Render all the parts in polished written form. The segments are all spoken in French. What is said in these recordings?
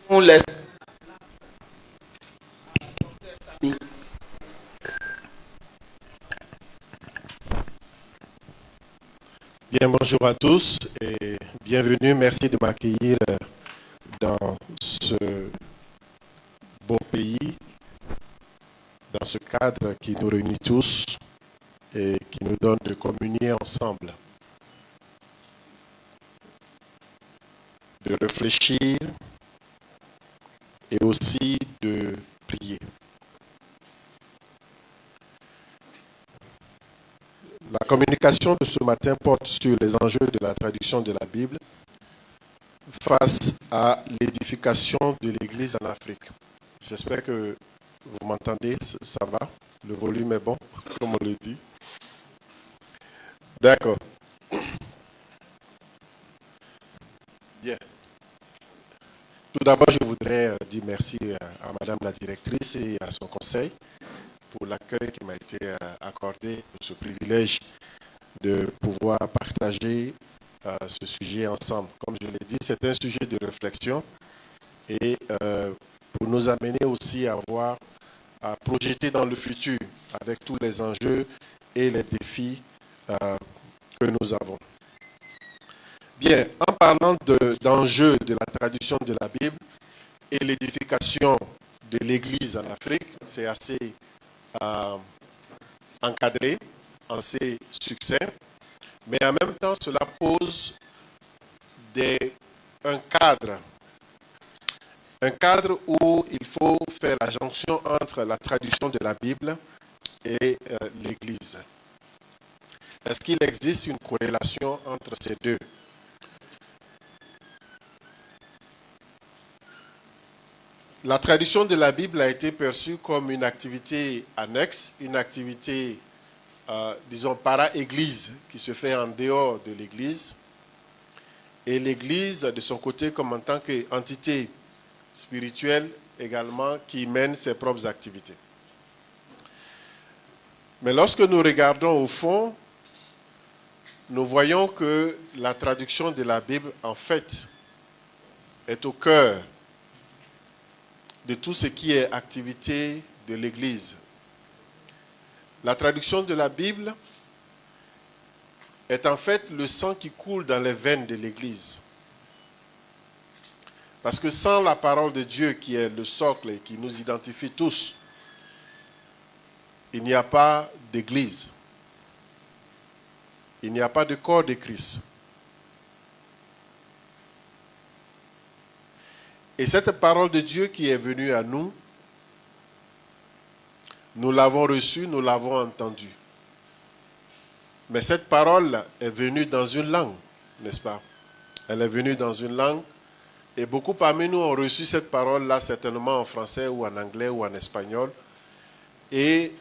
On laisse. Bien, bonjour à tous et bienvenue. Merci de m'accueillir dans ce beau pays, dans ce cadre qui nous réunit tous et qui nous donne de communier ensemble, de réfléchir et aussi de prier. La communication de ce matin porte sur les enjeux de la traduction de la Bible face à l'édification de l'Église en Afrique. J'espère que vous m'entendez, ça va, le volume est bon, comme on le dit. D'accord. Bien. Tout d'abord, je voudrais dire merci à Madame la directrice et à son conseil pour l'accueil qui m'a été accordé, pour ce privilège de pouvoir partager ce sujet ensemble. Comme je l'ai dit, c'est un sujet de réflexion et pour nous amener aussi à projeter dans le futur avec tous les enjeux et les défis que nous avons. Bien, en parlant d'enjeux de la traduction de la Bible et l'édification de l'Église en Afrique, c'est assez encadré, assez succinct, mais en même temps, cela pose un cadre où il faut faire la jonction entre la traduction de la Bible et l'Église. Est-ce qu'il existe une corrélation entre ces deux? La traduction de la Bible a été perçue comme une activité annexe, une activité, disons, para-église, qui se fait en dehors de l'Église. Et l'Église, de son côté, comme en tant qu'entité spirituelle également, qui mène ses propres activités. Mais lorsque nous regardons au fond, nous voyons que la traduction de la Bible, en fait, est au cœur de tout ce qui est activité de l'Église. La traduction de la Bible est en fait le sang qui coule dans les veines de l'Église. Parce que sans la parole de Dieu qui est le socle et qui nous identifie tous, il n'y a pas d'Église. Il n'y a pas de corps de Christ. Et cette parole de Dieu qui est venue à nous, nous l'avons reçue, nous l'avons entendue. Mais cette parole est venue dans une langue, n'est-ce pas? Elle est venue dans une langue et beaucoup parmi nous ont reçu cette parole-là certainement en français ou en anglais ou en espagnol. Et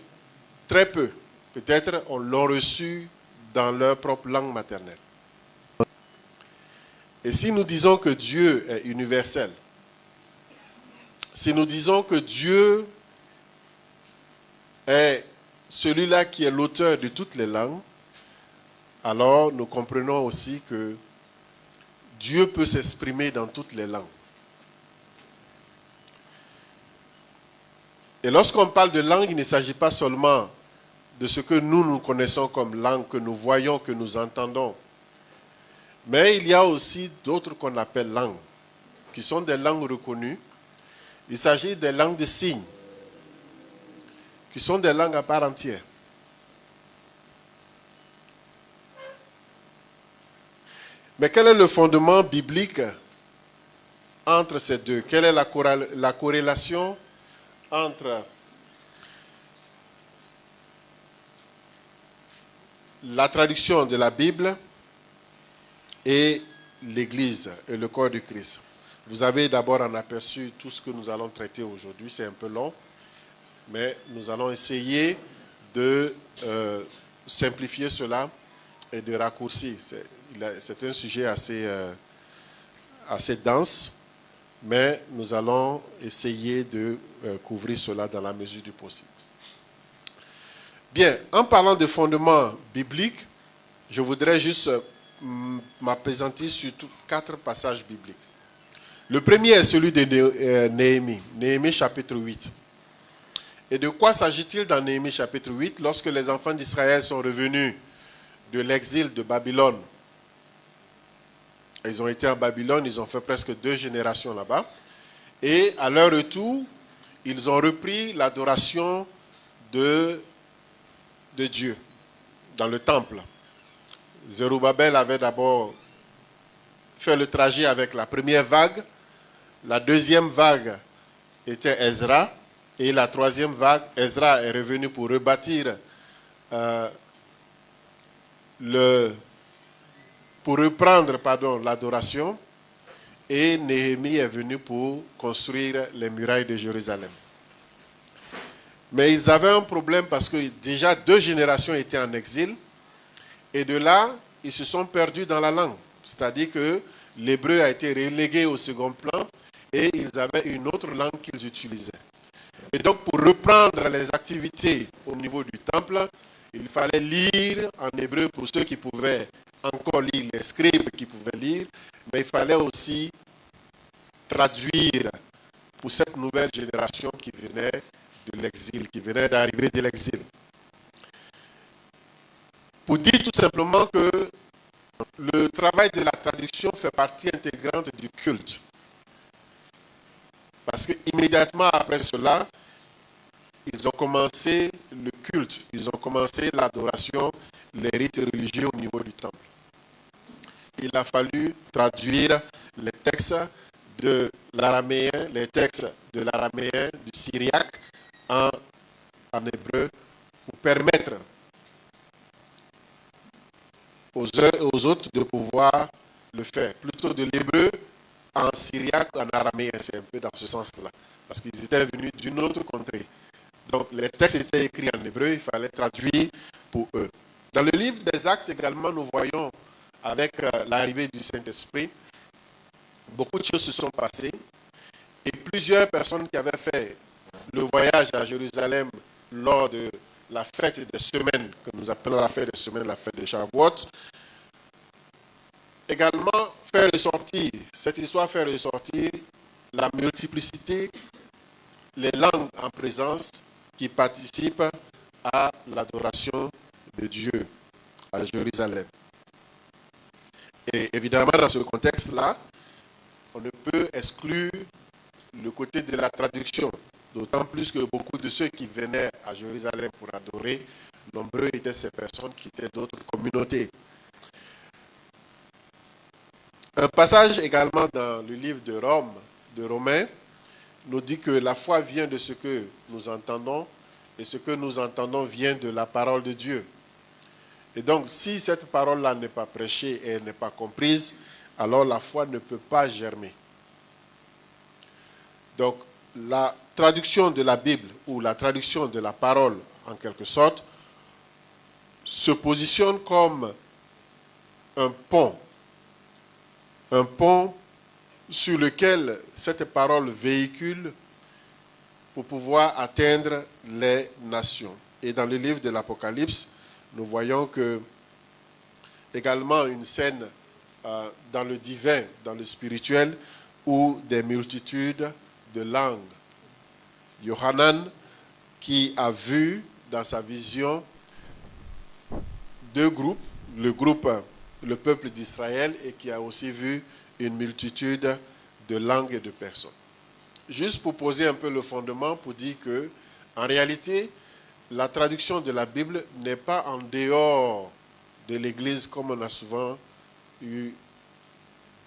très peu, peut-être, on l'ont reçue dans leur propre langue maternelle. Et si nous disons que Dieu est universel, si nous disons que Dieu est celui-là qui est l'auteur de toutes les langues, alors nous comprenons aussi que Dieu peut s'exprimer dans toutes les langues. Et lorsqu'on parle de langue, il ne s'agit pas seulement de ce que nous connaissons comme langue, que nous voyons, que nous entendons. Mais il y a aussi d'autres qu'on appelle langues, qui sont des langues reconnues. Il s'agit des langues de signes, qui sont des langues à part entière. Mais quel est le fondement biblique entre ces deux? Quelle est la corrélation entre la traduction de la Bible et l'Église et le corps du Christ? Vous avez d'abord en aperçu tout ce que nous allons traiter aujourd'hui. C'est un peu long, mais nous allons essayer de simplifier cela et de raccourcir. C'est un sujet assez dense, mais nous allons essayer de couvrir cela dans la mesure du possible. Bien, en parlant de fondements bibliques, je voudrais juste m'appesantir sur 4 passages bibliques. Le premier est celui de Néhémie, Néhémie chapitre 8. Et de quoi s'agit-il dans Néhémie chapitre 8 lorsque les enfants d'Israël sont revenus de l'exil de Babylone? Ils ont été en Babylone, ils ont fait presque 2 générations là-bas. Et à leur retour, ils ont repris l'adoration de Dieu dans le temple. Zerubbabel avait d'abord fait le trajet avec la première vague. La deuxième vague était Ezra. Et la troisième vague, Ezra est revenu pour rebâtir, pour reprendre l'adoration. Et Néhémie est venu pour construire les murailles de Jérusalem. Mais ils avaient un problème parce que déjà 2 générations étaient en exil. Et de là, ils se sont perdus dans la langue. C'est-à-dire que l'hébreu a été relégué au second plan et ils avaient une autre langue qu'ils utilisaient. Et donc, pour reprendre les activités au niveau du temple, il fallait lire en hébreu pour ceux qui pouvaient encore lire, les scribes qui pouvaient lire, mais il fallait aussi traduire pour cette nouvelle génération qui venait de l'exil, qui venait d'arriver de l'exil. Pour dire tout simplement que le travail de la traduction fait partie intégrante du culte. Parce qu'immédiatement après cela, ils ont commencé le culte, ils ont commencé l'adoration, les rites religieux au niveau du temple. Il a fallu traduire les textes de l'araméen, les textes de l'araméen, du syriaque en hébreu pour permettre aux uns et aux autres de pouvoir le faire. Plutôt de l'hébreu en syriaque, en araméen, c'est un peu dans ce sens-là. Parce qu'ils étaient venus d'une autre contrée. Donc les textes étaient écrits en hébreu, il fallait traduire pour eux. Dans le livre des Actes également, nous voyons avec l'arrivée du Saint-Esprit, beaucoup de choses se sont passées. Et plusieurs personnes qui avaient fait le voyage à Jérusalem lors de la fête des semaines, que nous appelons la fête des semaines, la fête de Shavuot, également faire ressortir, cette histoire fait ressortir la multiplicité, les langues en présence qui participent à l'adoration de Dieu à Jérusalem. Et évidemment, dans ce contexte-là, on ne peut exclure le côté de la traduction, d'autant plus que beaucoup de ceux qui venaient à Jérusalem pour adorer, nombreux étaient ces personnes qui étaient d'autres communautés. Un passage également dans le livre de Romains, nous dit que la foi vient de ce que nous entendons, et ce que nous entendons vient de la parole de Dieu. Et donc, si cette parole-là n'est pas prêchée et n'est pas comprise, alors la foi ne peut pas germer. Donc, la traduction de la Bible, ou la traduction de la parole, en quelque sorte, se positionne comme un pont sur lequel cette parole véhicule pour pouvoir atteindre les nations. Et dans le livre de l'Apocalypse, nous voyons que également une scène dans le divin, dans le spirituel, où des multitudes de langues. Yohanan, qui a vu dans sa vision 2 groupes, le peuple d'Israël, et qui a aussi vu une multitude de langues et de personnes. Juste pour poser un peu le fondement, pour dire que, en réalité, la traduction de la Bible n'est pas en dehors de l'Église, comme on a souvent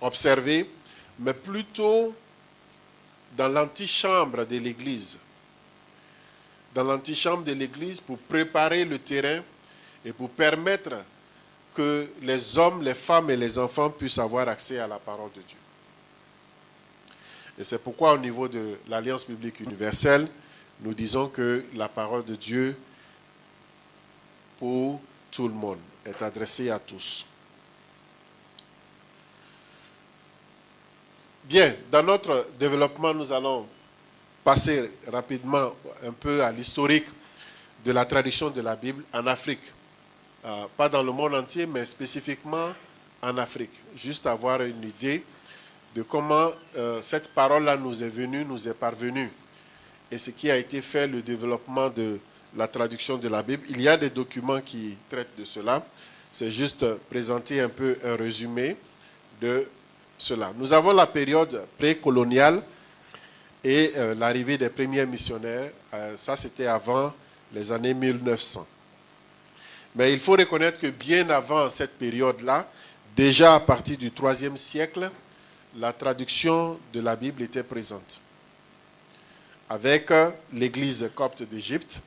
observé, mais plutôt dans l'antichambre de l'Église. Dans l'antichambre de l'Église pour préparer le terrain et pour permettre que les hommes, les femmes et les enfants puissent avoir accès à la parole de Dieu. Et c'est pourquoi au niveau de l'Alliance biblique universelle, nous disons que la parole de Dieu pour tout le monde est adressée à tous. Bien, dans notre développement, nous allons passer rapidement un peu à l'historique de la traduction de la Bible en Afrique. Pas dans le monde entier, mais spécifiquement en Afrique. Juste avoir une idée de comment cette parole-là nous est venue, nous est parvenue. Et ce qui a été fait, le développement de la traduction de la Bible. Il y a des documents qui traitent de cela. C'est juste présenter un peu un résumé de cela. Nous avons la période précoloniale et l'arrivée des premiers missionnaires. Ça, c'était avant les années 1900. Mais il faut reconnaître que bien avant cette période-là, déjà à partir du IIIe siècle, la traduction de la Bible était présente. Avec l'église copte d'Égypte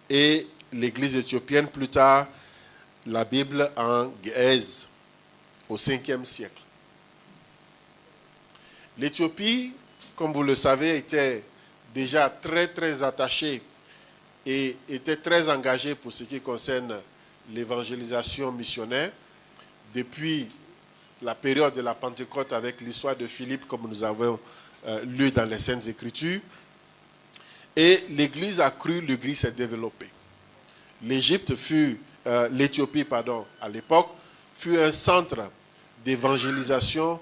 et l'église éthiopienne, plus tard, la Bible en Ge'ez, au 5e siècle. L'Éthiopie, comme vous le savez, était déjà très, très attachée et était très engagée pour ce qui concerne l'évangélisation missionnaire depuis la période de la Pentecôte avec l'histoire de Philippe, comme nous avons lu dans les Saintes Écritures. Et l'Église a cru, l'Église s'est développée. L'Éthiopie, à l'époque, fut un centre d'évangélisation,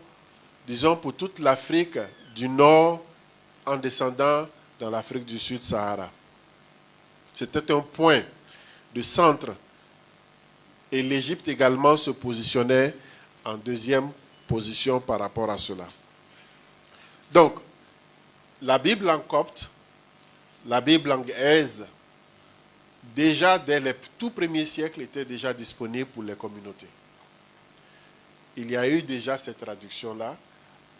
disons, pour toute l'Afrique du Nord en descendant dans l'Afrique du Sud, Sahara. C'était un point de centre. Et l'Égypte également se positionnait en deuxième position par rapport à cela. Donc, la Bible en copte, la Bible en Ge'ez, déjà dès les tout premiers siècles, était déjà disponible pour les communautés. Il y a eu déjà cette traduction-là,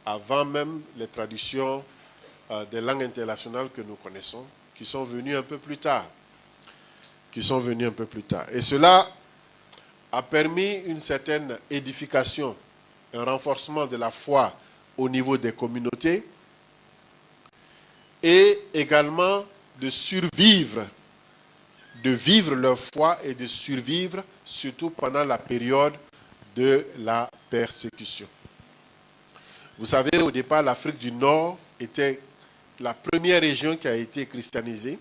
avant même les traductions des langues internationales que nous connaissons, qui sont venues un peu plus tard. Et cela a permis une certaine édification, un renforcement de la foi au niveau des communautés et également de survivre, de vivre leur foi et de survivre surtout pendant la période de la persécution. Vous savez, au départ, l'Afrique du Nord était la première région qui a été christianisée.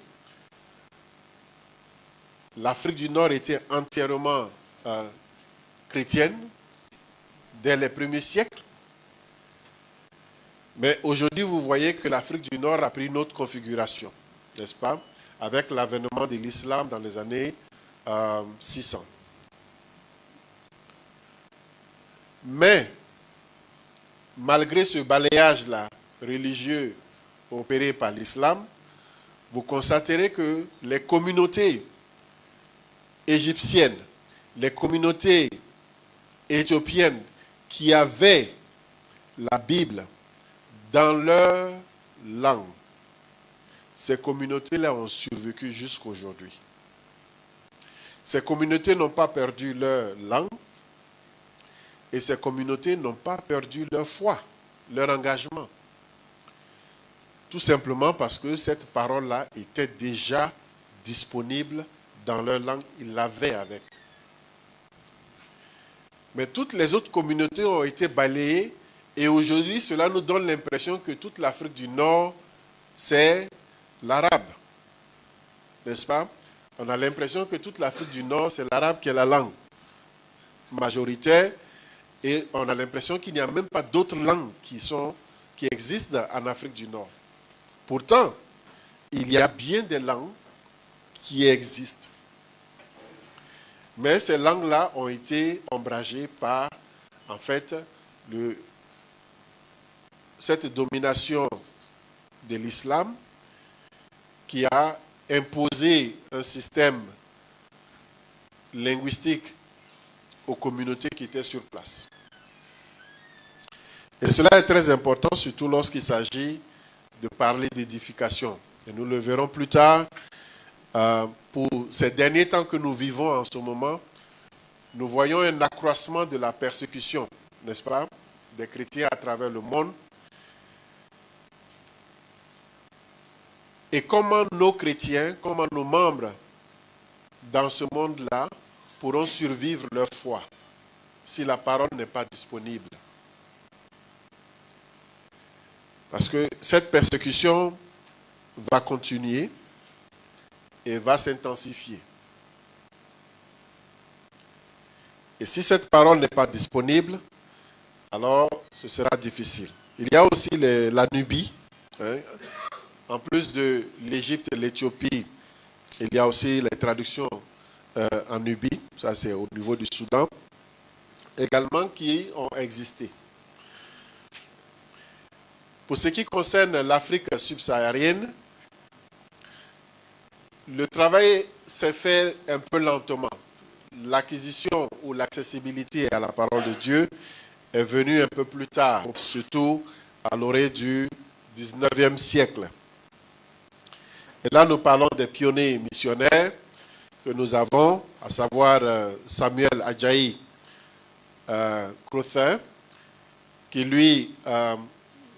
L'Afrique du Nord était entièrement chrétienne dès les premiers siècles. Mais aujourd'hui, vous voyez que l'Afrique du Nord a pris une autre configuration, n'est-ce pas, avec l'avènement de l'islam dans les années 600. Mais, malgré ce balayage-là religieux opéré par l'islam, vous constaterez que les communautés égyptiennes, les communautés éthiopiennes qui avaient la Bible dans leur langue, ces communautés-là ont survécu jusqu'aujourd'hui. Ces communautés n'ont pas perdu leur langue et ces communautés n'ont pas perdu leur foi, leur engagement. Tout simplement parce que cette parole-là était déjà disponible dans leur langue, ils l'avaient avec. Mais toutes les autres communautés ont été balayées et aujourd'hui, cela nous donne l'impression que toute l'Afrique du Nord, c'est l'arabe. N'est-ce pas? On a l'impression que toute l'Afrique du Nord, c'est l'arabe qui est la langue majoritaire et on a l'impression qu'il n'y a même pas d'autres langues qui existent en Afrique du Nord. Pourtant, il y a bien des langues qui existent. Mais ces langues-là ont été ombragées par, en fait, cette domination de l'islam qui a imposé un système linguistique aux communautés qui étaient sur place. Et cela est très important, surtout lorsqu'il s'agit de parler d'édification. Et nous le verrons plus tard. Pour ces derniers temps que nous vivons en ce moment, nous voyons un accroissement de la persécution, n'est-ce pas, des chrétiens à travers le monde. Et comment nos chrétiens, comment nos membres dans ce monde-là pourront survivre leur foi si la parole n'est pas disponible. Parce que cette persécution va continuer et va s'intensifier. Et si cette parole n'est pas disponible, alors ce sera difficile. Il y a aussi la Nubie. Hein. En plus de l'Égypte et l'Éthiopie, il y a aussi les traductions en Nubie, ça c'est au niveau du Soudan, également qui ont existé. Pour ce qui concerne l'Afrique subsaharienne, le travail s'est fait un peu lentement. L'acquisition ou l'accessibilité à la parole de Dieu est venue un peu plus tard, surtout à l'orée du 19e siècle. Et là, nous parlons des pionniers missionnaires que nous avons, à savoir Samuel Adjahi Crowther, qui lui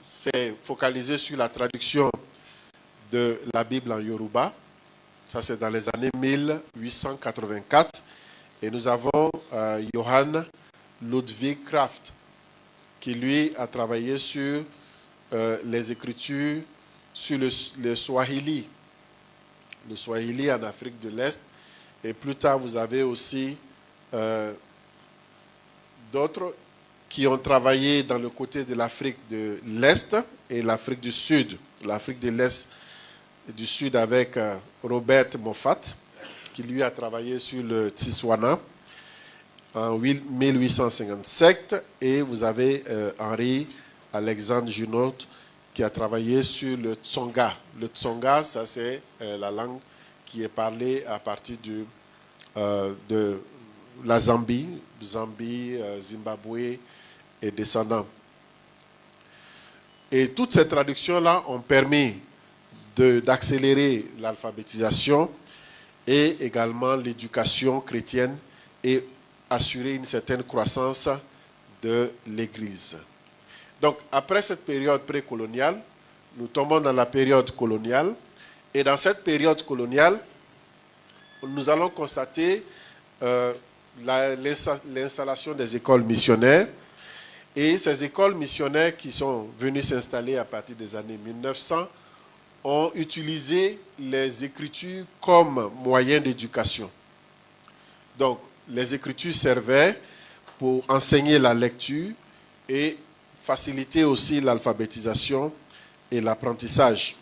s'est focalisé sur la traduction de la Bible en Yoruba. Ça, c'est dans les années 1884. Et nous avons Johann Ludwig Kraft, qui lui a travaillé sur les écritures sur le Swahili. Le Swahili en Afrique de l'Est. Et plus tard, vous avez aussi d'autres qui ont travaillé dans le côté de l'Afrique de l'Est et l'Afrique du Sud. L'Afrique de l'Est et du Sud avec Robert Moffat, qui lui a travaillé sur le Tswana en 1857. Et vous avez Henri Alexandre Junot qui a travaillé sur le Tsonga. Le Tsonga, ça c'est la langue qui est parlée à partir de la Zambie, Zimbabwe et descendants. Et toutes ces traductions-là ont permis d'accélérer l'alphabétisation et également l'éducation chrétienne et assurer une certaine croissance de l'Église. Donc, après cette période précoloniale, nous tombons dans la période coloniale. Et dans cette période coloniale, nous allons constater l'installation des écoles missionnaires. Et ces écoles missionnaires qui sont venues s'installer à partir des années 1900 ont utilisé les Écritures comme moyen d'éducation. Donc, les Écritures servaient pour enseigner la lecture et faciliter aussi l'alphabétisation et l'apprentissage.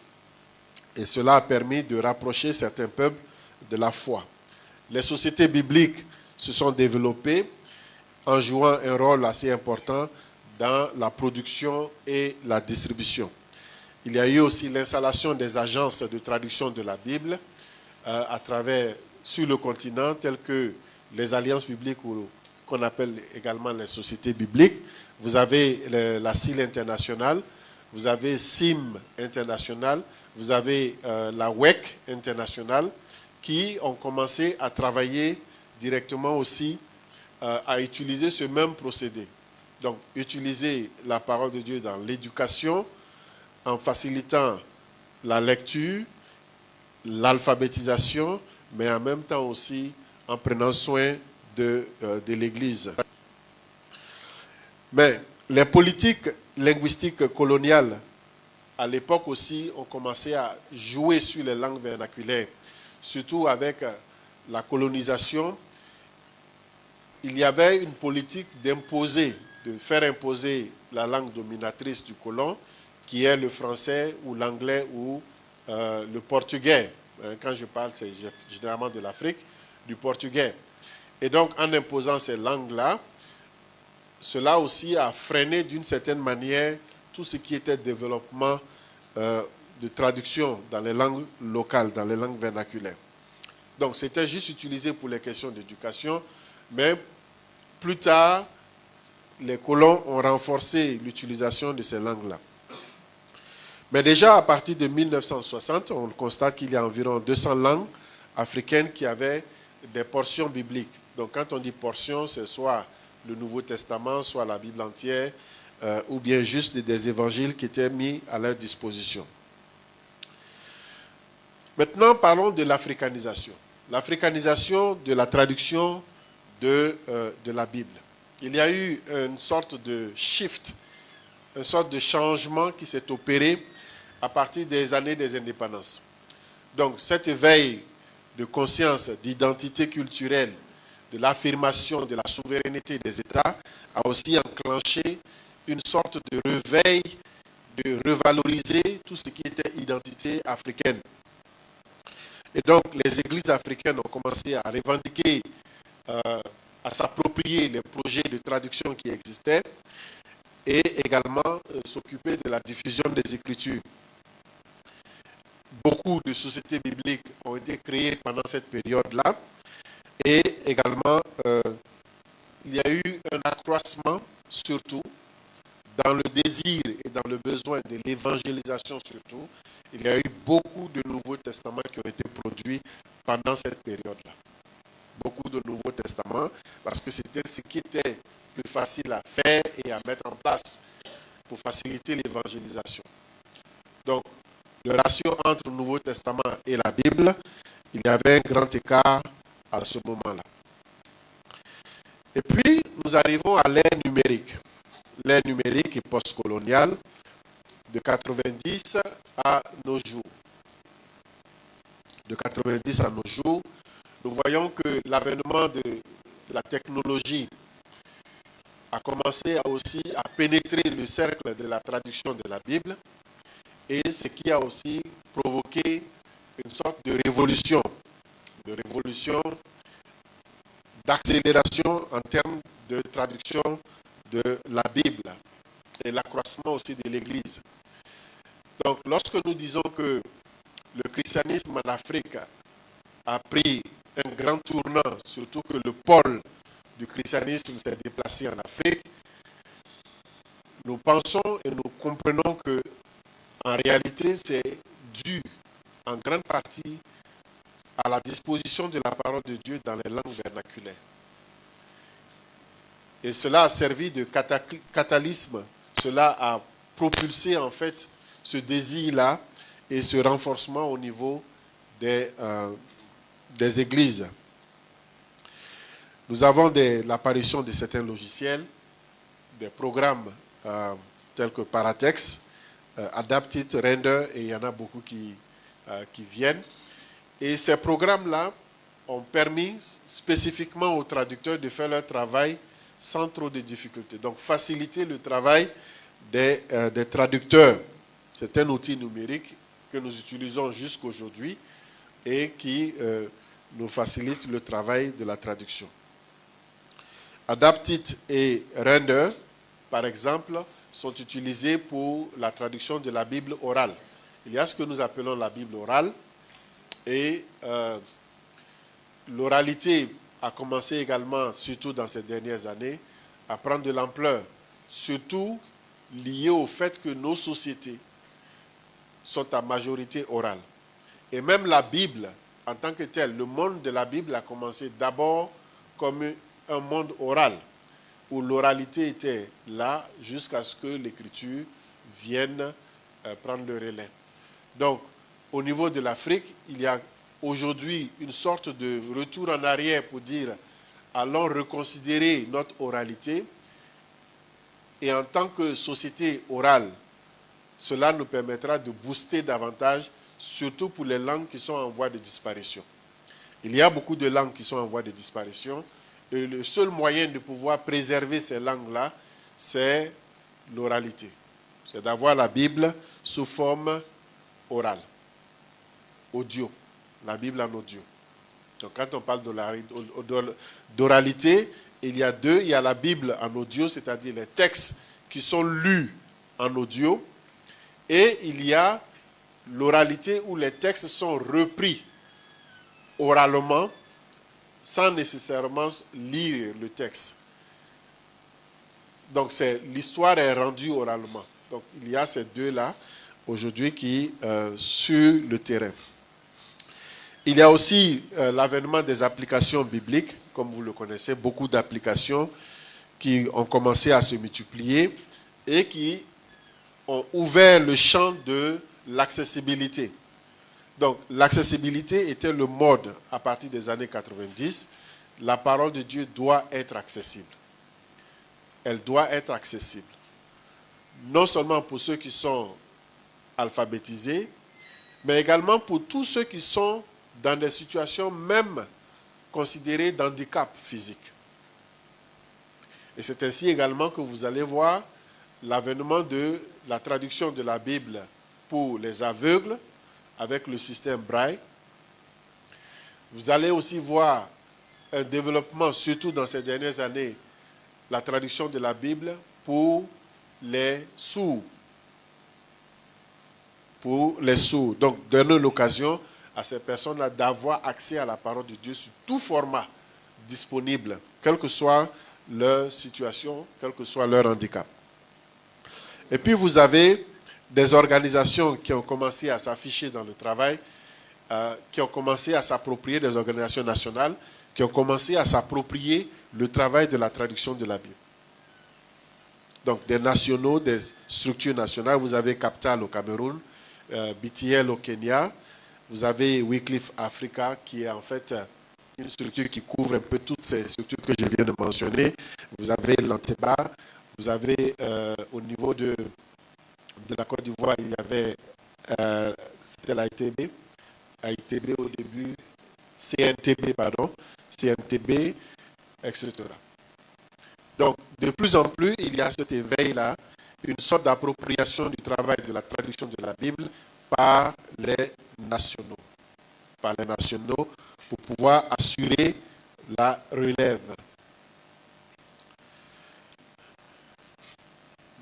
Et cela a permis de rapprocher certains peuples de la foi. Les sociétés bibliques se sont développées en jouant un rôle assez important dans la production et la distribution. Il y a eu aussi l'installation des agences de traduction de la Bible sur le continent, telles que les alliances bibliques ou qu'on appelle également les sociétés bibliques. Vous avez la CIL internationale, vous avez SIM international, vous avez la WEC internationale, qui ont commencé à travailler directement aussi à utiliser ce même procédé. Donc, utiliser la parole de Dieu dans l'éducation en facilitant la lecture, l'alphabétisation, mais en même temps aussi en prenant soin de l'Église. Mais les politiques linguistiques coloniales, à l'époque aussi, ont commencé à jouer sur les langues vernaculaires, surtout avec la colonisation. Il y avait une politique d'imposer, de faire imposer la langue dominatrice du colon, qui est le français ou l'anglais ou le portugais. Quand je parle, c'est généralement de l'Afrique, du portugais. Et donc, en imposant ces langues-là, cela aussi a freiné d'une certaine manière tout ce qui était développement de traduction dans les langues locales, dans les langues vernaculaires. Donc, c'était juste utilisé pour les questions d'éducation, mais plus tard, les colons ont renforcé l'utilisation de ces langues-là. Mais déjà, à partir de 1960, on constate qu'il y a environ 200 langues africaines qui avaient des portions bibliques. Donc, quand on dit portions, c'est soit le Nouveau Testament, soit la Bible entière, ou bien juste des évangiles qui étaient mis à leur disposition. Maintenant, parlons de l'africanisation. L'africanisation de la traduction de la Bible. Il y a eu une sorte de shift, une sorte de changement qui s'est opéré à partir des années des indépendances. Donc, cet éveil de conscience, d'identité culturelle, de l'affirmation de la souveraineté des États, a aussi enclenché une sorte de réveil, de revaloriser tout ce qui était identité africaine. Et donc, les églises africaines ont commencé à revendiquer, à s'approprier les projets de traduction qui existaient et également s'occuper de la diffusion des Écritures. Beaucoup de sociétés bibliques ont été créées pendant cette période-là et également, il y a eu un accroissement, surtout, dans le désir et dans le besoin de l'évangélisation surtout. Il y a eu beaucoup de Nouveaux Testaments qui ont été produits pendant cette période-là. Beaucoup de Nouveaux Testaments, parce que c'était ce qui était plus facile à faire et à mettre en place pour faciliter l'évangélisation. Donc, le ratio entre le Nouveau Testament et la Bible, il y avait un grand écart à ce moment-là. Et puis, nous arrivons à l'ère numérique. L'ère numérique et postcoloniale de 90 à nos jours. De 90 à nos jours, nous voyons que l'avènement de la technologie a commencé aussi à pénétrer le cercle de la traduction de la Bible et ce qui a aussi provoqué une sorte de révolution, d'accélération en termes de traduction de la Bible et l'accroissement aussi de l'Église. Donc, lorsque nous disons que le christianisme en Afrique a pris un grand tournant, surtout que le pôle du christianisme s'est déplacé en Afrique, nous pensons et nous comprenons que, en réalité, c'est dû en grande partie à la disposition de la parole de Dieu dans les langues vernaculaires. Et cela a servi de catalysme, cela a propulsé en fait ce désir-là et ce renforcement au niveau des églises. Nous avons l'apparition de certains logiciels, des programmes tels que Paratext, Adapted, Render, et il y en a beaucoup qui viennent. Et ces programmes-là ont permis spécifiquement aux traducteurs de faire leur travail sans trop de difficultés. Donc, faciliter le travail des traducteurs. C'est un outil numérique que nous utilisons jusqu'aujourd'hui et qui nous facilite le travail de la traduction. Adapted et Render, par exemple, sont utilisés pour la traduction de la Bible orale. Il y a ce que nous appelons la Bible orale et l'oralité a commencé également, surtout dans ces dernières années, à prendre de l'ampleur, surtout lié au fait que nos sociétés sont à majorité orale. Et même la Bible, en tant que telle, le monde de la Bible a commencé d'abord comme un monde oral, où l'oralité était là jusqu'à ce que l'écriture vienne prendre le relais. Donc, au niveau de l'Afrique, il y a aujourd'hui une sorte de retour en arrière pour dire allons reconsidérer notre oralité. Et en tant que société orale, cela nous permettra de booster davantage, surtout pour les langues qui sont en voie de disparition. Il y a beaucoup de langues qui sont en voie de disparition. Et le seul moyen de pouvoir préserver ces langues-là, c'est l'oralité. C'est d'avoir la Bible sous forme orale, audio. La Bible en audio. Donc quand on parle d'oralité, il y a deux. Il y a la Bible en audio, c'est-à-dire les textes qui sont lus en audio. Et il y a l'oralité où les textes sont repris oralement sans nécessairement lire le texte. Donc l'histoire est rendue oralement. Donc il y a ces deux-là aujourd'hui qui sur le terrain. Il y a aussi l'avènement des applications bibliques, comme vous le connaissez, beaucoup d'applications qui ont commencé à se multiplier et qui ont ouvert le champ de l'accessibilité. Donc, l'accessibilité était le mode à partir des années 90. La parole de Dieu doit être accessible. Elle doit être accessible. Non seulement pour ceux qui sont alphabétisés, mais également pour tous ceux qui sont dans des situations même considérées d'handicap physique. Et c'est ainsi également que vous allez voir l'avènement de la traduction de la Bible pour les aveugles avec le système Braille. Vous allez aussi voir un développement, surtout dans ces dernières années, la traduction de la Bible pour les sourds. Pour les sourds. Donc, donner l'occasion à ces personnes-là d'avoir accès à la parole de Dieu sur tout format disponible, quelle que soit leur situation, quel que soit leur handicap. Et puis, vous avez des organisations qui ont commencé à s'afficher dans le travail, qui ont commencé à s'approprier, des organisations nationales, qui ont commencé à s'approprier le travail de la traduction de la Bible. Donc, des nationaux, des structures nationales. Vous avez Capital au Cameroun, BTL au Kenya. Vous avez Wycliffe Africa, qui est en fait une structure qui couvre un peu toutes ces structures que je viens de mentionner. Vous avez l'Anteba. Vous avez au niveau de la Côte d'Ivoire, il y avait c'était l'AITB. AITB au début, CNTB, pardon, CNTB, etc. Donc, de plus en plus, il y a cet éveil-là, une sorte d'appropriation du travail de la traduction de la Bible par les nationaux. Par les nationaux pour pouvoir assurer la relève.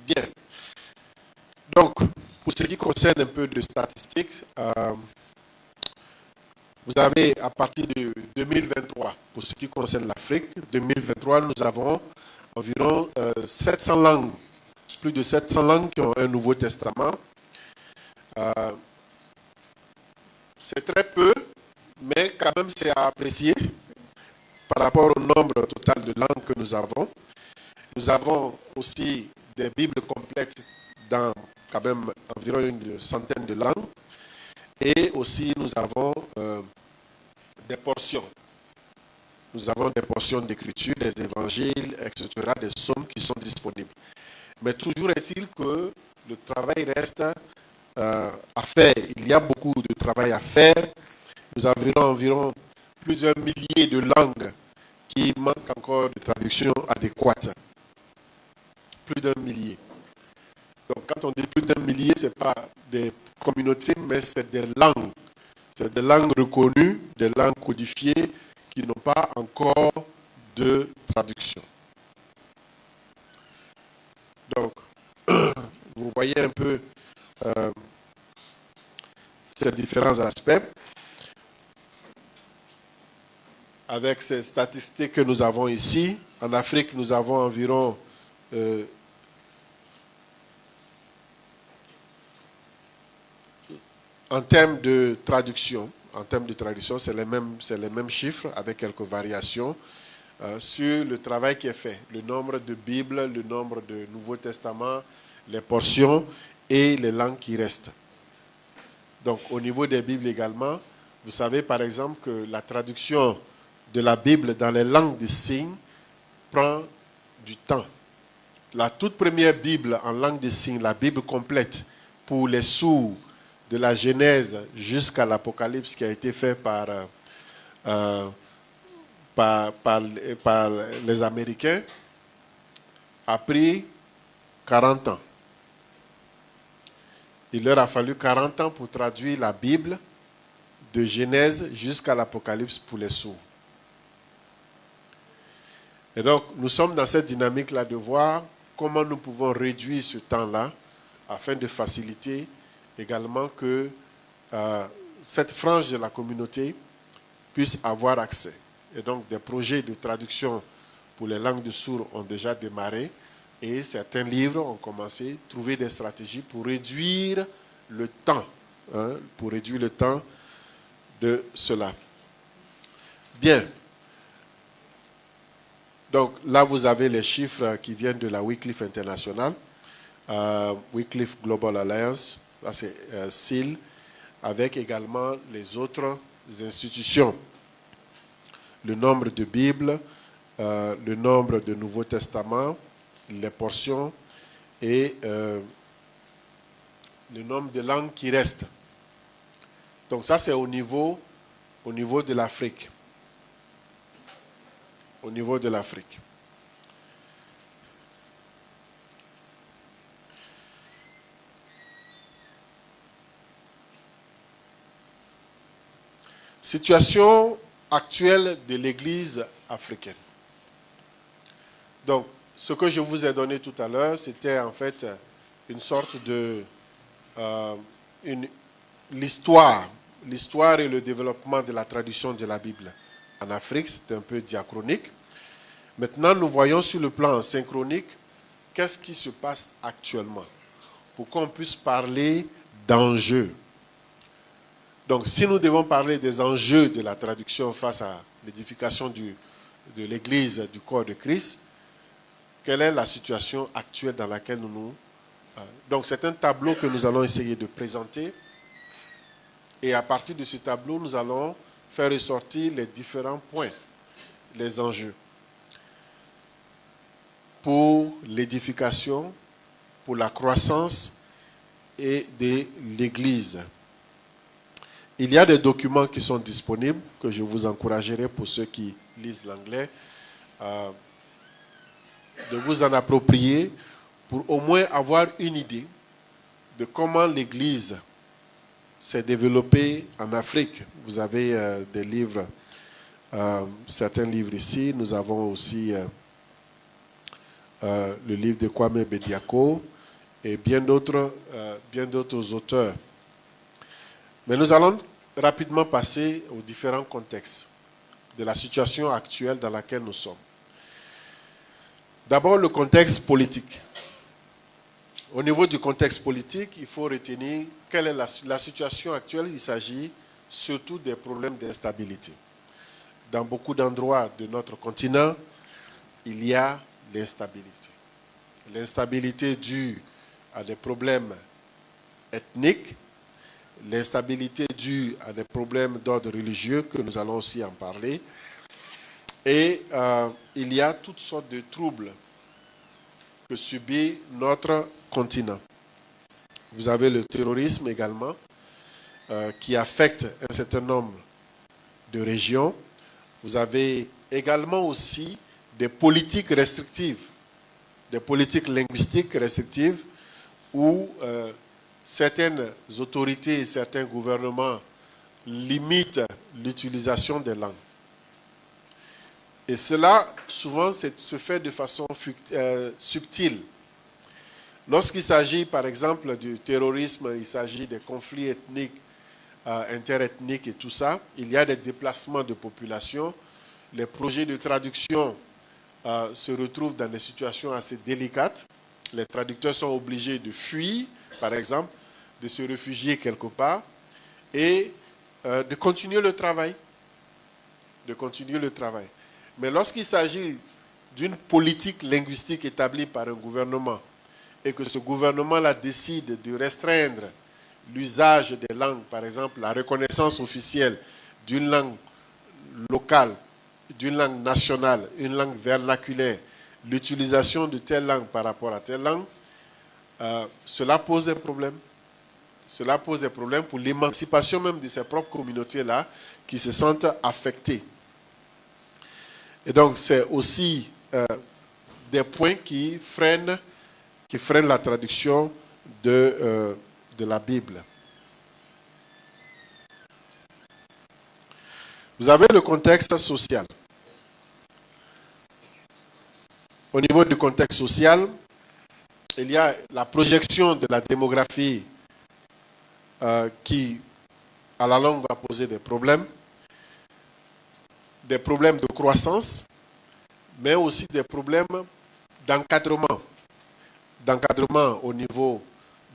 Bien. Donc, pour ce qui concerne un peu de statistiques, vous avez à partir de 2023, pour ce qui concerne l'Afrique, 2023, nous avons environ 700 langues, plus de 700 langues qui ont un Nouveau Testament. C'est très peu, mais quand même c'est à apprécier par rapport au nombre total de langues que nous avons. Nous avons aussi des Bibles complètes dans quand même environ une centaine de langues. Et aussi nous avons des portions. Nous avons des portions d'écriture, des évangiles, etc., des psaumes qui sont disponibles. Mais toujours est-il que le travail reste à faire. Il y a beaucoup de travail à faire. Nous avons environ plus d'un millier de langues qui manquent encore de traduction adéquate. Plus d'un millier. Donc quand on dit plus d'un millier, ce n'est pas des communautés, mais c'est des langues. C'est des langues reconnues, des langues codifiées qui n'ont pas encore de traduction. Donc, vous voyez un peu ces différents aspects. Avec ces statistiques que nous avons ici, en Afrique, nous avons environ en termes de traduction, c'est les mêmes chiffres avec quelques variations sur le travail qui est fait, le nombre de Bibles, le nombre de Nouveaux Testaments, les portions et les langues qui restent. Donc au niveau des Bibles également, vous savez par exemple que la traduction de la Bible dans les langues des signes prend du temps. La toute première Bible en langue des signes, la Bible complète pour les sourds, de la Genèse jusqu'à l'Apocalypse qui a été fait par les Américains, a pris 40 ans. Il leur a fallu 40 ans pour traduire la Bible de Genèse jusqu'à l'Apocalypse pour les sourds. Et donc, nous sommes dans cette dynamique-là de voir comment nous pouvons réduire ce temps-là afin de faciliter également que cette frange de la communauté puisse avoir accès. Et donc, des projets de traduction pour les langues de sourds ont déjà démarré et certains livres ont commencé à trouver des stratégies pour réduire le temps, de cela. Bien. Donc, là, vous avez les chiffres qui viennent de la Wycliffe International, Wycliffe Global Alliance, là c'est SIL, avec également les autres institutions. Le nombre de Bibles, le nombre de Nouveaux Testaments, les portions et le nombre de langues qui restent. Donc ça c'est au niveau au niveau de l'Afrique. Au niveau de l'Afrique. Situation actuelle de l'Église africaine. Donc, ce que je vous ai donné tout à l'heure, c'était en fait une sorte de... l'histoire et le développement de la tradition de la Bible en Afrique. C'est un peu diachronique. Maintenant, nous voyons sur le plan synchronique qu'est-ce qui se passe actuellement pour qu'on puisse parler d'enjeux. Donc, si nous devons parler des enjeux de la traduction face à l'édification de l'Église, du corps de Christ, quelle est la situation actuelle dans laquelle nous... Donc, c'est un tableau que nous allons essayer de présenter. Et à partir de ce tableau, nous allons faire ressortir les différents points, les enjeux. Pour l'édification, pour la croissance et de l'Église. Il y a des documents qui sont disponibles, que je vous encouragerai pour ceux qui lisent l'anglais, de vous en approprier pour au moins avoir une idée de comment l'Église s'est développée en Afrique. Vous avez des livres, certains livres ici. Nous avons aussi le livre de Kwame Bediako et bien d'autres auteurs. Mais nous allons rapidement passer aux différents contextes de la situation actuelle dans laquelle nous sommes. D'abord, le contexte politique. Au niveau du contexte politique, il faut retenir quelle est la situation actuelle. Il s'agit surtout des problèmes d'instabilité. Dans beaucoup d'endroits de notre continent, il y a l'instabilité. L'instabilité due à des problèmes ethniques, l'instabilité due à des problèmes d'ordre religieux, que nous allons aussi en parler. Et il y a toutes sortes de troubles que subit notre continent. Vous avez le terrorisme également, qui affecte un certain nombre de régions. Vous avez également aussi des politiques restrictives, des politiques linguistiques restrictives, où certaines autorités et certains gouvernements limitent l'utilisation des langues. Et cela, souvent, se fait de façon subtile. Lorsqu'il s'agit, par exemple, du terrorisme, il s'agit des conflits ethniques, interethniques et tout ça, il y a des déplacements de population. Les projets de traduction se retrouvent dans des situations assez délicates. Les traducteurs sont obligés de fuir, par exemple, de se réfugier quelque part et de continuer le travail. Mais lorsqu'il s'agit d'une politique linguistique établie par un gouvernement et que ce gouvernement-là décide de restreindre l'usage des langues, par exemple la reconnaissance officielle d'une langue locale, d'une langue nationale, une langue vernaculaire, l'utilisation de telle langue par rapport à telle langue, cela pose des problèmes. Cela pose des problèmes pour l'émancipation même de ces propres communautés-là qui se sentent affectées. Et donc, c'est aussi des points qui freinent la traduction de la Bible. Vous avez le contexte social. Au niveau du contexte social, il y a la projection de la démographie qui, à la longue, va poser des problèmes de croissance, mais aussi des problèmes d'encadrement. D'encadrement au niveau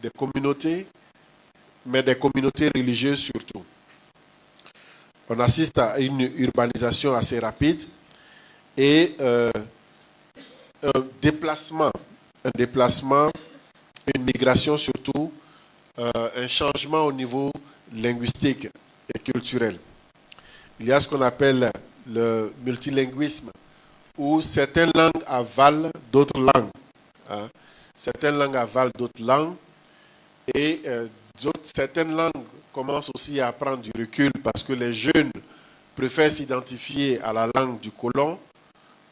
des communautés, mais des communautés religieuses surtout. On assiste à une urbanisation assez rapide et un déplacement, une migration surtout, un changement au niveau linguistique et culturel. Il y a ce qu'on appelle le multilinguisme, où certaines langues avalent d'autres langues. Certaines langues avalent d'autres langues et certaines langues commencent aussi à prendre du recul parce que les jeunes préfèrent s'identifier à la langue du colon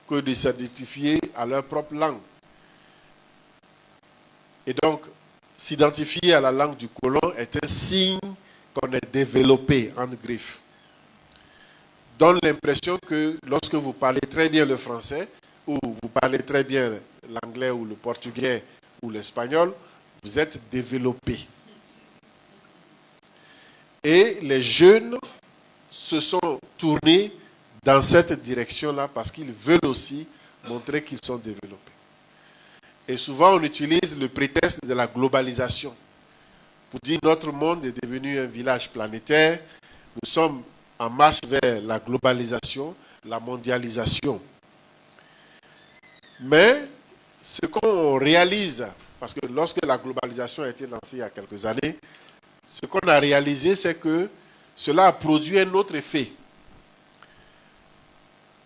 que de s'identifier à leur propre langue. Et donc, s'identifier à la langue du colon est un signe qu'on est développé, en griffes. Donne l'impression que lorsque vous parlez très bien le français, ou vous parlez très bien l'anglais ou le portugais ou l'espagnol, vous êtes développé. Et les jeunes se sont tournés dans cette direction-là parce qu'ils veulent aussi montrer qu'ils sont développés. Et souvent, on utilise le prétexte de la globalisation pour dire que notre monde est devenu un village planétaire. Nous sommes en marche vers la globalisation, la mondialisation. Mais ce qu'on réalise, parce que lorsque la globalisation a été lancée il y a quelques années, ce qu'on a réalisé, c'est que cela a produit un autre effet.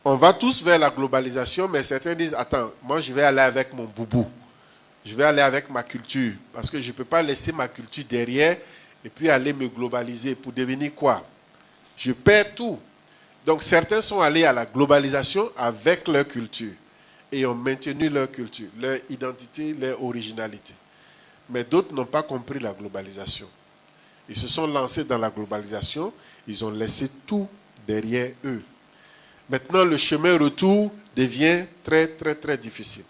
On va tous vers la globalisation, mais certains disent, attends, moi je vais aller avec mon boubou. Je vais aller avec ma culture, parce que je ne peux pas laisser ma culture derrière et puis aller me globaliser pour devenir quoi? Je perds tout. Donc certains sont allés à la globalisation avec leur culture et ont maintenu leur culture, leur identité, leur originalité. Mais d'autres n'ont pas compris la globalisation. Ils se sont lancés dans la globalisation, ils ont laissé tout derrière eux. Maintenant, le chemin retour devient très, très, très difficile.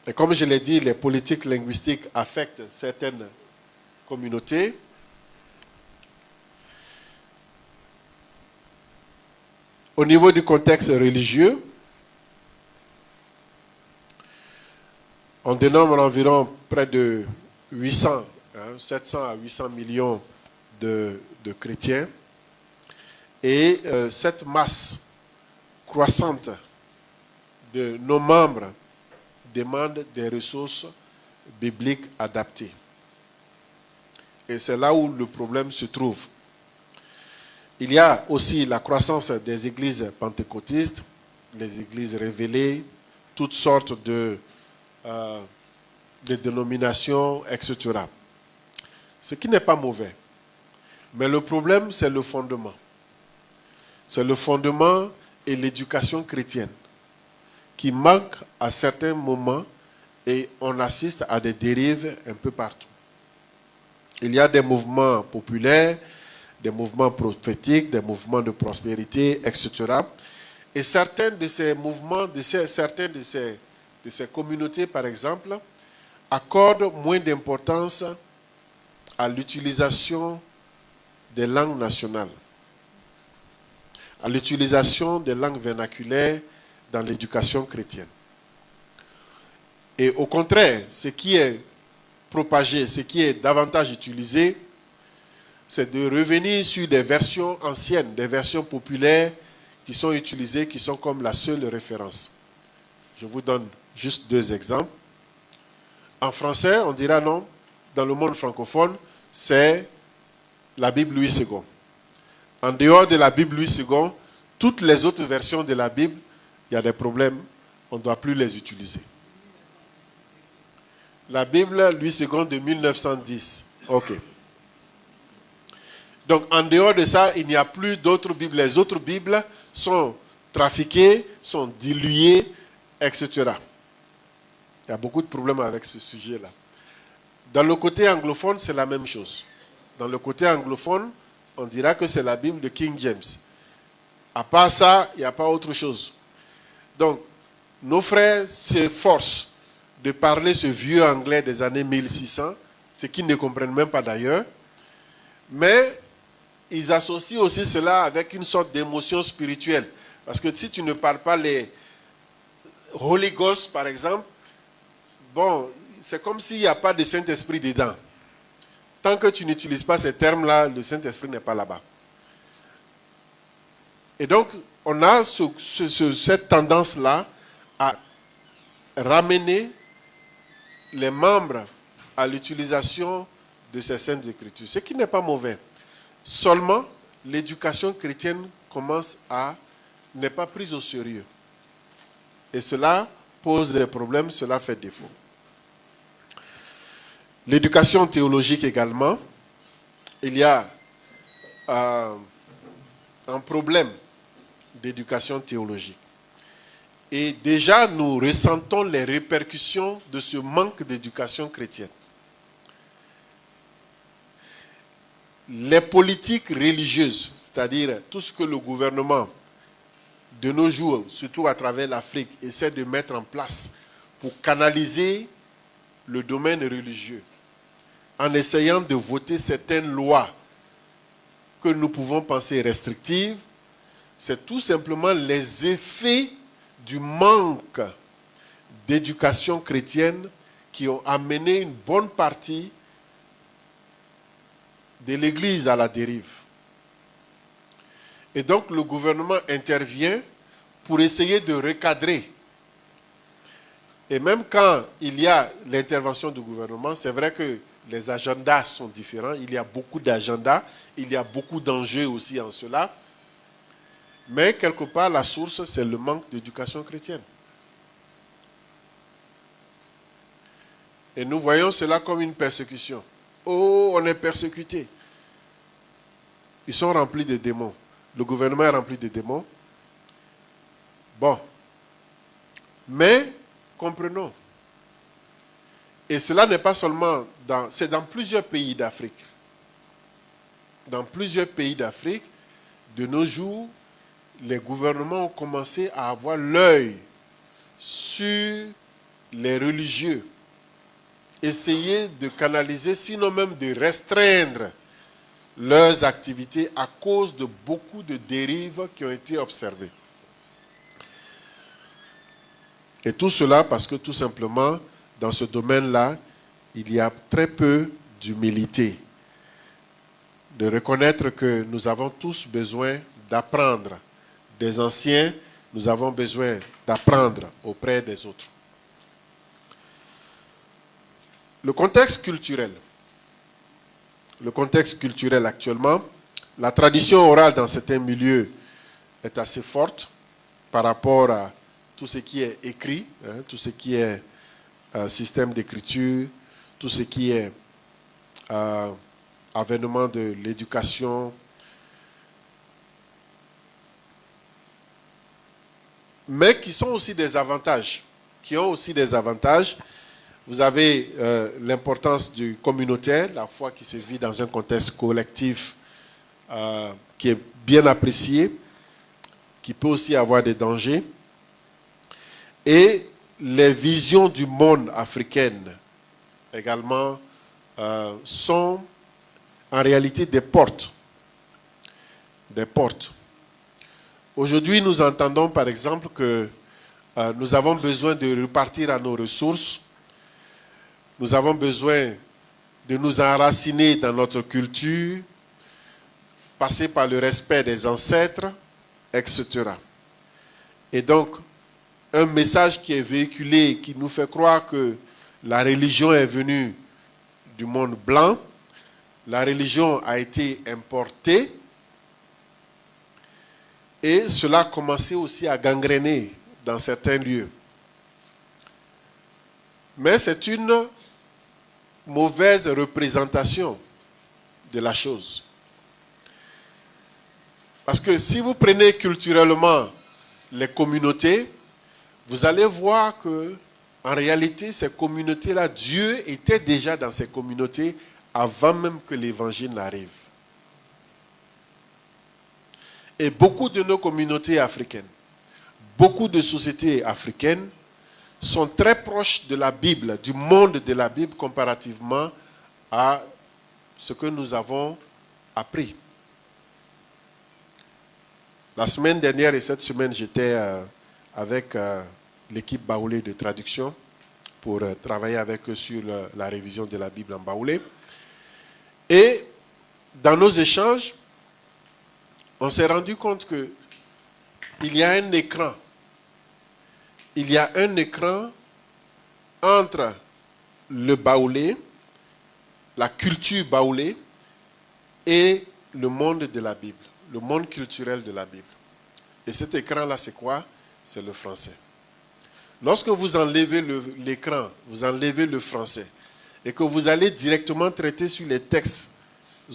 Et comme je l'ai dit, les politiques linguistiques affectent certaines communautés. Au niveau du contexte religieux, on dénombre environ près de 700 à 800 millions de chrétiens. Et cette masse croissante de nos membres demande des ressources bibliques adaptées. Et c'est là où le problème se trouve. Il y a aussi la croissance des églises pentecôtistes, les églises révélées, toutes sortes de dénominations, etc. Ce qui n'est pas mauvais. Mais le problème, c'est le fondement. C'est le fondement et l'éducation chrétienne qui manquent à certains moments et on assiste à des dérives un peu partout. Il y a des mouvements populaires, des mouvements prophétiques, des mouvements de prospérité, etc. Et certains de ces mouvements, certaines de ces communautés, par exemple, accordent moins d'importance à l'utilisation des langues nationales, à l'utilisation des langues vernaculaires dans l'éducation chrétienne. Et au contraire, ce qui est propagé, ce qui est davantage utilisé, c'est de revenir sur des versions anciennes, des versions populaires qui sont utilisées, qui sont comme la seule référence. Je vous donne juste 2 exemples. En français, on dira non, dans le monde francophone, c'est la Bible Louis II. En dehors de la Bible Louis II, toutes les autres versions de la Bible, il y a des problèmes, on ne doit plus les utiliser. La Bible Louis II de 1910. Ok. Donc, en dehors de ça, il n'y a plus d'autres Bibles. Les autres Bibles sont trafiquées, sont diluées, etc. Il y a beaucoup de problèmes avec ce sujet-là. Dans le côté anglophone, c'est la même chose. Dans le côté anglophone, on dira que c'est la Bible de King James. À part ça, il n'y a pas autre chose. Donc, nos frères s'efforcent de parler ce vieux anglais des années 1600, ce qu'ils ne comprennent même pas d'ailleurs, mais ils associent aussi cela avec une sorte d'émotion spirituelle. Parce que si tu ne parles pas les Holy Ghost, par exemple, bon, c'est comme s'il n'y a pas de Saint-Esprit dedans. Tant que tu n'utilises pas ces termes-là, le Saint-Esprit n'est pas là-bas. Et donc, on a cette tendance-là à ramener les membres à l'utilisation de ces saintes écritures, ce qui n'est pas mauvais. Seulement, l'éducation chrétienne n'est pas prise au sérieux. Et cela pose des problèmes, cela fait défaut. L'éducation théologique également, il y a un problème d'éducation théologique. Et déjà, nous ressentons les répercussions de ce manque d'éducation chrétienne. Les politiques religieuses, c'est-à-dire tout ce que le gouvernement de nos jours, surtout à travers l'Afrique, essaie de mettre en place pour canaliser le domaine religieux, en essayant de voter certaines lois que nous pouvons penser restrictives, c'est tout simplement les effets du manque d'éducation chrétienne qui ont amené une bonne partie de l'Église à la dérive. Et donc le gouvernement intervient pour essayer de recadrer. Et même quand il y a l'intervention du gouvernement, c'est vrai que les agendas sont différents, il y a beaucoup d'agendas, il y a beaucoup d'enjeux aussi en cela. Mais quelque part, la source, c'est le manque d'éducation chrétienne. Et nous voyons cela comme une persécution. Oh, on est persécuté. Ils sont remplis de démons. Le gouvernement est rempli de démons. Bon. Mais, comprenons. Et cela n'est pas seulement c'est dans plusieurs pays d'Afrique. Dans plusieurs pays d'Afrique, de nos jours, les gouvernements ont commencé à avoir l'œil sur les religieux. Essayer de canaliser, sinon même de restreindre leurs activités à cause de beaucoup de dérives qui ont été observées. Et tout cela parce que tout simplement, dans ce domaine-là, il y a très peu d'humilité. De reconnaître que nous avons tous besoin d'apprendre des anciens, nous avons besoin d'apprendre auprès des autres. Le contexte culturel. Le contexte culturel actuellement, la tradition orale dans certains milieux est assez forte par rapport à tout ce qui est écrit, tout ce qui est système d'écriture, tout ce qui est avènement de l'éducation. Mais qui sont aussi des avantages, qui ont aussi des avantages. Vous avez l'importance du communautaire, la foi qui se vit dans un contexte collectif qui est bien apprécié, qui peut aussi avoir des dangers. Et les visions du monde africaines également sont en réalité des portes. Des portes. Aujourd'hui, nous entendons par exemple que nous avons besoin de repartir à nos ressources. Nous avons besoin de nous enraciner dans notre culture, passer par le respect des ancêtres, etc. Et donc, un message qui est véhiculé, qui nous fait croire que la religion est venue du monde blanc, la religion a été importée, et cela a commencé aussi à gangréner dans certains lieux. Mais c'est une mauvaise représentation de la chose. Parce que si vous prenez culturellement les communautés, vous allez voir que en réalité, ces communautés-là, Dieu était déjà dans ces communautés avant même que l'évangile n'arrive. Et beaucoup de nos communautés africaines, beaucoup de sociétés africaines sont très proches de la Bible, du monde de la Bible comparativement à ce que nous avons appris. La semaine dernière et cette semaine, j'étais avec l'équipe baoulé de traduction pour travailler avec eux sur la révision de la Bible en baoulé. Et dans nos échanges, on s'est rendu compte qu'il y a un écran. Il y a un écran entre le baoulé, la culture baoulé et le monde de la Bible, le monde culturel de la Bible. Et cet écran-là, c'est quoi? C'est le français. Lorsque vous enlevez l'écran, vous enlevez le français, et que vous allez directement traiter sur les textes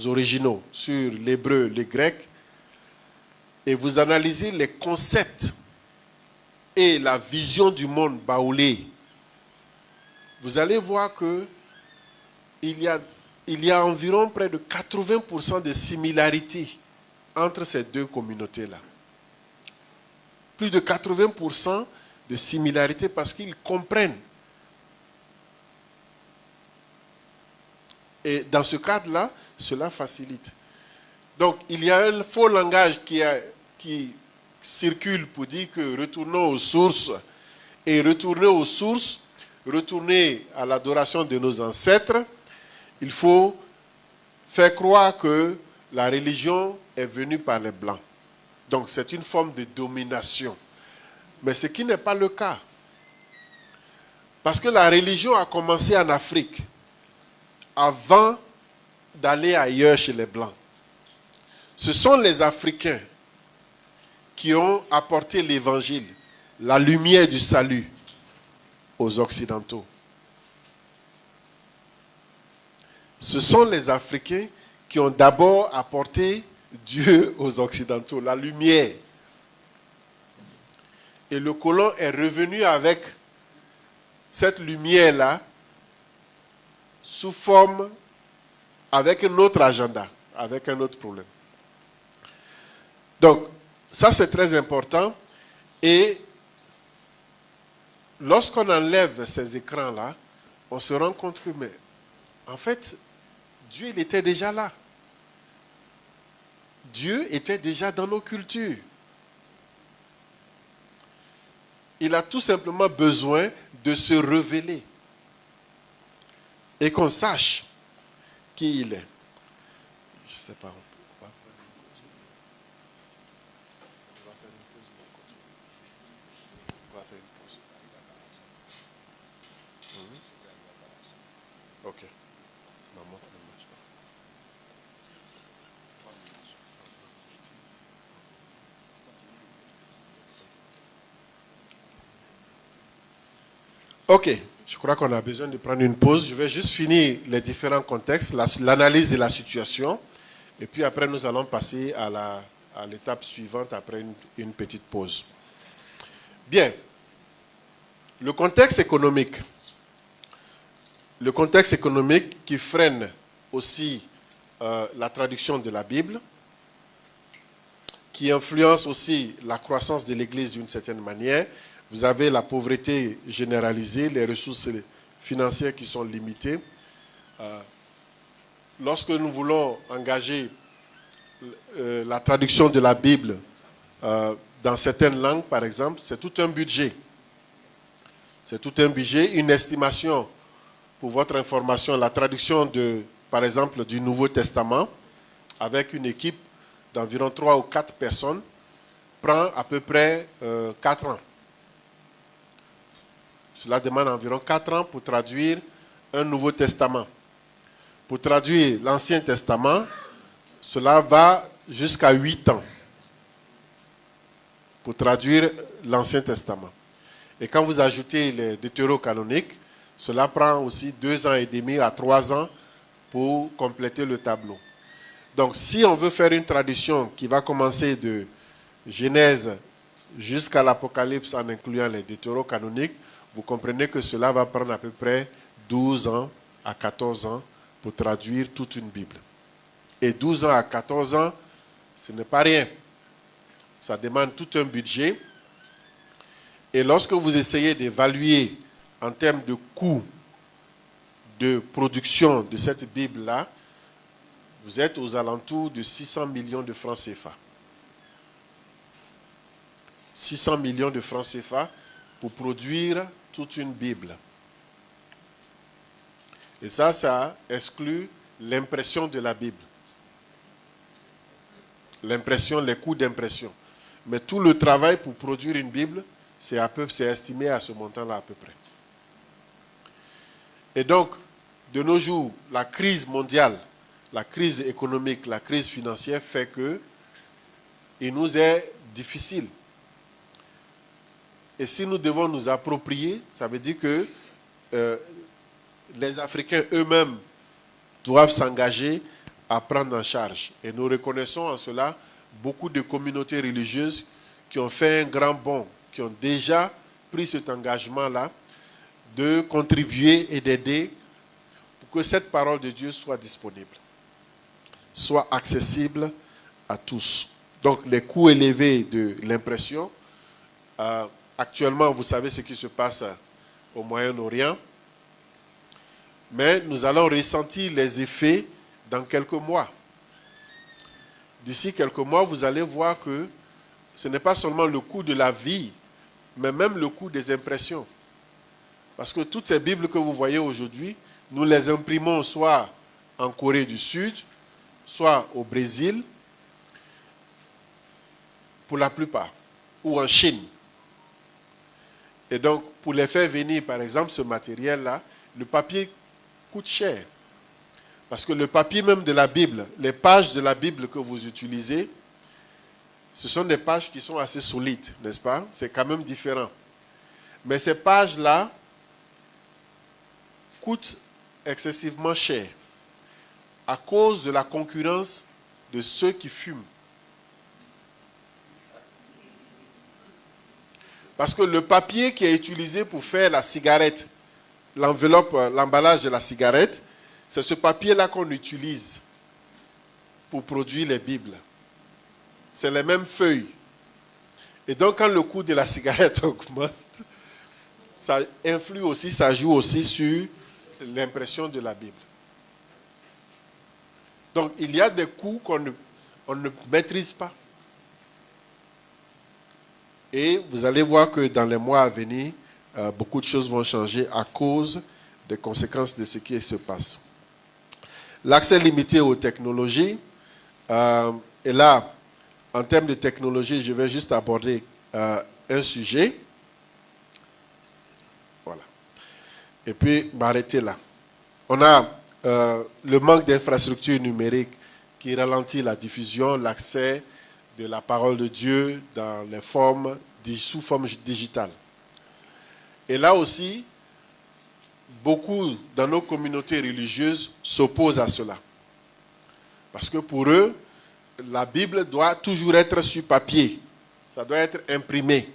originaux, sur l'hébreu, le grec, et vous analysez les concepts et la vision du monde baoulé, vous allez voir que il y a environ près de 80% de similarités entre ces deux communautés-là. Plus de 80% de similarités parce qu'ils comprennent. Et dans ce cadre-là, cela facilite. Donc, il y a un faux langage qui circule pour dire que retournons aux sources. Et retourner aux sources, retourner à l'adoration de nos ancêtres, il faut faire croire que la religion est venue par les Blancs. Donc, c'est une forme de domination. Mais ce qui n'est pas le cas. Parce que la religion a commencé en Afrique avant d'aller ailleurs chez les Blancs. Ce sont les Africains qui ont apporté l'évangile, la lumière du salut aux Occidentaux. Ce sont les Africains qui ont d'abord apporté Dieu aux Occidentaux, la lumière. Et le colon est revenu avec cette lumière-là sous forme, avec un autre agenda, avec un autre problème. Donc, ça c'est très important. Et lorsqu'on enlève ces écrans-là, on se rend compte que, mais, en fait, Dieu, il était déjà là. Dieu était déjà dans nos cultures. Il a tout simplement besoin de se révéler et qu'on sache qui il est. Je ne sais pas. On va faire une pause. On va faire une pause. Ok. Ma montre ne marche pas. Ok. Je crois qu'on a besoin de prendre une pause. Je vais juste finir les différents contextes, l'analyse de la situation. Et puis après, nous allons passer à l'étape suivante après une petite pause. Bien. Le contexte économique. Le contexte économique qui freine aussi la traduction de la Bible, qui influence aussi la croissance de l'Église d'une certaine manière. Vous avez la pauvreté généralisée, les ressources financières qui sont limitées. Lorsque nous voulons engager la traduction de la Bible dans certaines langues, par exemple, c'est tout un budget. C'est tout un budget, une estimation, pour votre information, la traduction, par exemple, du Nouveau Testament, avec une équipe d'environ 3 ou 4 personnes, prend à peu près 4 ans. Cela demande environ 4 ans pour traduire un Nouveau Testament. Pour traduire l'Ancien Testament, cela va jusqu'à 8 ans. Pour traduire l'Ancien Testament. Et quand vous ajoutez les deutérocanoniques, cela prend aussi 2 ans et demi à 3 ans pour compléter le tableau. Donc, si on veut faire une traduction qui va commencer de Genèse jusqu'à l'Apocalypse en incluant les deutérocanoniques, vous comprenez que cela va prendre à peu près 12 ans à 14 ans pour traduire toute une Bible. Et 12 ans à 14 ans, ce n'est pas rien. Ça demande tout un budget. Et lorsque vous essayez d'évaluer en termes de coût de production de cette Bible-là, vous êtes aux alentours de 600 millions de francs CFA. 600 millions de francs CFA pour produire toute une Bible. Et ça exclut l'impression de la Bible. L'impression, les coûts d'impression. Mais tout le travail pour produire une Bible, c'est estimé à ce montant-là à peu près. Et donc, de nos jours, la crise mondiale, la crise économique, la crise financière fait que il nous est difficile. Et si nous devons nous approprier, ça veut dire que les Africains eux-mêmes doivent s'engager à prendre en charge. Et nous reconnaissons en cela beaucoup de communautés religieuses qui ont fait un grand bond, qui ont déjà pris cet engagement-là de contribuer et d'aider pour que cette parole de Dieu soit disponible, soit accessible à tous. Donc les coûts élevés de l'impression, actuellement vous savez ce qui se passe au Moyen-Orient, mais nous allons ressentir les effets dans quelques mois. D'ici quelques mois, vous allez voir que ce n'est pas seulement le coût de la vie, mais même le coût des impressions. Parce que toutes ces Bibles que vous voyez aujourd'hui, nous les imprimons soit en Corée du Sud, soit au Brésil, pour la plupart, ou en Chine. Et donc, pour les faire venir, par exemple, ce matériel-là, le papier coûte cher. Parce que le papier même de la Bible, les pages de la Bible que vous utilisez, ce sont des pages qui sont assez solides, n'est-ce pas? C'est quand même différent. Mais ces pages-là coûtent excessivement cher à cause de la concurrence de ceux qui fument. Parce que le papier qui est utilisé pour faire la cigarette, l'enveloppe, l'emballage de la cigarette, c'est ce papier-là qu'on utilise pour produire les Bibles. C'est les mêmes feuilles. Et donc, quand le coût de la cigarette augmente, ça influe aussi, ça joue aussi sur l'impression de la Bible. Donc, il y a des coûts qu'on ne maîtrise pas. Et vous allez voir que dans les mois à venir, beaucoup de choses vont changer à cause des conséquences de ce qui se passe. L'accès limité aux technologies. Et là, en termes de technologie, je vais juste aborder un sujet. Voilà. Et puis, m'arrêter là. On a le manque d'infrastructures numériques qui ralentit la diffusion, l'accès de la parole de Dieu dans les formes, sous forme digitale. Et là aussi, beaucoup dans nos communautés religieuses s'opposent à cela. Parce que pour eux, la Bible doit toujours être sur papier. Ça doit être imprimé.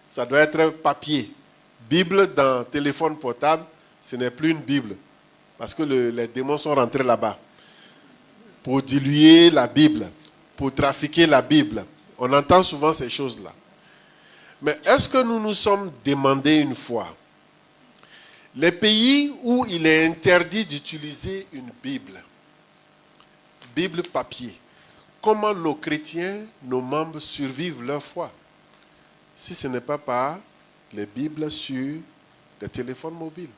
Ça doit être papier. Bible dans téléphone portable, ce n'est plus une Bible. Parce que les démons sont rentrés là-bas. Pour diluer la Bible, pour trafiquer la Bible. On entend souvent ces choses-là. Mais est-ce que nous nous sommes demandé une fois, les pays où il est interdit d'utiliser une Bible papier, comment nos chrétiens, nos membres survivent leur foi? Si ce n'est pas par les Bibles sur les téléphones mobiles.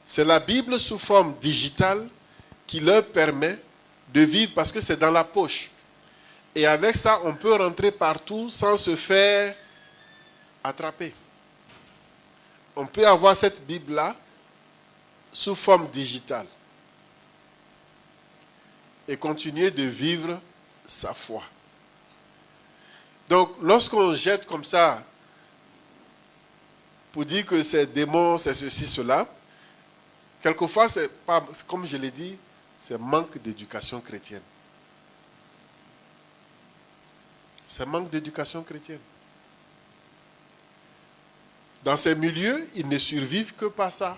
C'est la Bible sous forme digitale qui leur permet de vivre parce que c'est dans la poche. Et avec ça, on peut rentrer partout sans se faire attraper. On peut avoir cette Bible-là sous forme digitale et continuer de vivre sa foi. Donc, lorsqu'on jette comme ça pour dire que c'est démon, c'est ceci, cela, quelquefois, c'est pas, comme je l'ai dit, c'est manque d'éducation chrétienne. C'est manque d'éducation chrétienne. Dans ces milieux, ils ne survivent que par ça.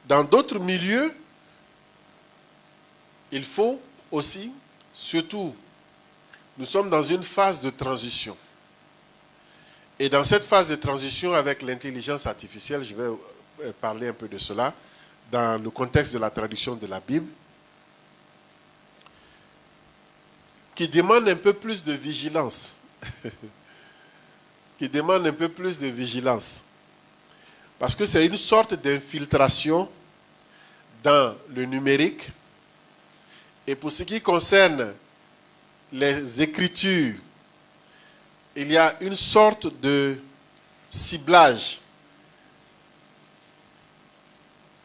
Dans d'autres milieux, il faut aussi, surtout, nous sommes dans une phase de transition. Et dans cette phase de transition avec l'intelligence artificielle, je vais parler un peu de cela, dans le contexte de la traduction de la Bible, qui demande un peu plus de vigilance. Qui demande un peu plus de vigilance. Parce que c'est une sorte d'infiltration dans le numérique. Et pour ce qui concerne les écritures, il y a une sorte de ciblage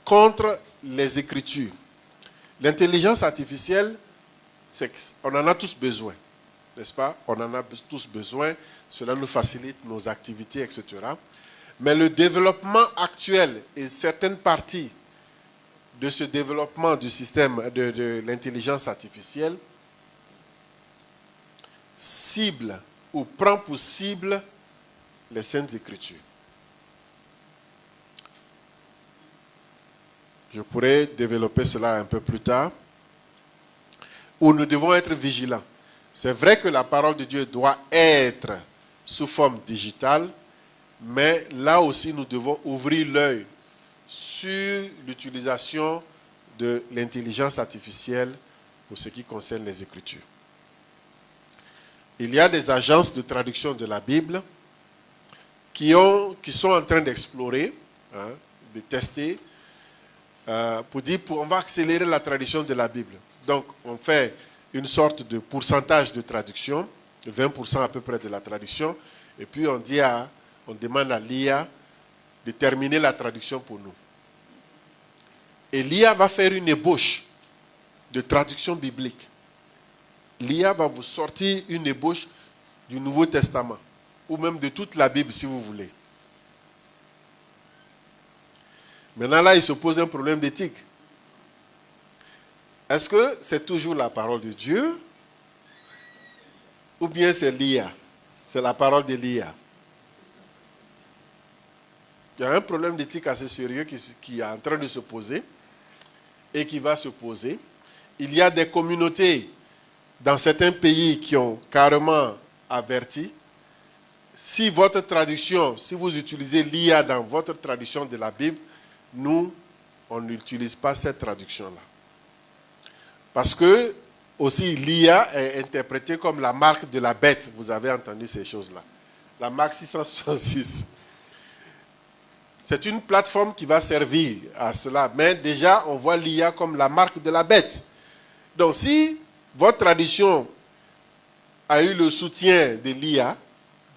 contre les écritures. L'intelligence artificielle, on en a tous besoin. n'est-ce pas? On en a tous besoin, cela nous facilite nos activités, etc. Mais le développement actuel et certaines parties de ce développement du système de l'intelligence artificielle cible ou prend pour cible les Saintes Écritures. Je pourrais développer cela un peu plus tard, où nous devons être vigilants. C'est vrai que la parole de Dieu doit être sous forme digitale, mais là aussi nous devons ouvrir l'œil sur l'utilisation de l'intelligence artificielle pour ce qui concerne les Écritures. Il y a des agences de traduction de la Bible qui sont en train d'explorer, de tester, pour dire on va accélérer la traduction de la Bible. Donc on fait une sorte de pourcentage de traduction, 20% à peu près de la traduction, et puis on demande à l'IA de terminer la traduction pour nous. Et l'IA va faire une ébauche de traduction biblique. L'IA va vous sortir une ébauche du Nouveau Testament, ou même de toute la Bible si vous voulez. Maintenant là, il se pose un problème d'éthique. Est-ce que c'est toujours la parole de Dieu ou bien c'est l'IA? C'est la parole de l'IA. Il y a un problème d'éthique assez sérieux qui est en train de se poser et qui va se poser. Il y a des communautés dans certains pays qui ont carrément averti. Si votre traduction, si vous utilisez l'IA dans votre traduction de la Bible, nous, on n'utilise pas cette traduction-là. Parce que, aussi, l'IA est interprétée comme la marque de la bête. Vous avez entendu ces choses-là. La marque 666. C'est une plateforme qui va servir à cela. Mais déjà, on voit l'IA comme la marque de la bête. Donc, si votre traduction a eu le soutien de l'IA,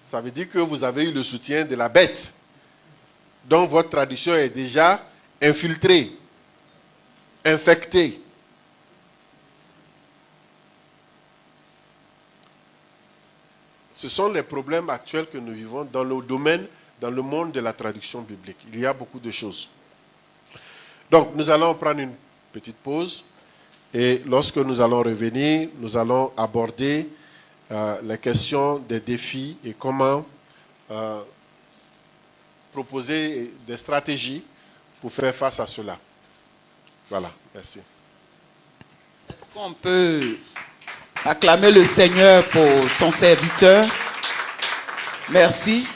ça veut dire que vous avez eu le soutien de la bête. Donc, votre traduction est déjà infiltrée, infectée. Ce sont les problèmes actuels que nous vivons dans le domaine, dans le monde de la traduction biblique. Il y a beaucoup de choses. Donc, nous allons prendre une petite pause. Et lorsque nous allons revenir, nous allons aborder les questions des défis et comment proposer des stratégies pour faire face à cela. Voilà, merci. Est-ce qu'on peut acclamer le Seigneur pour son serviteur? Merci.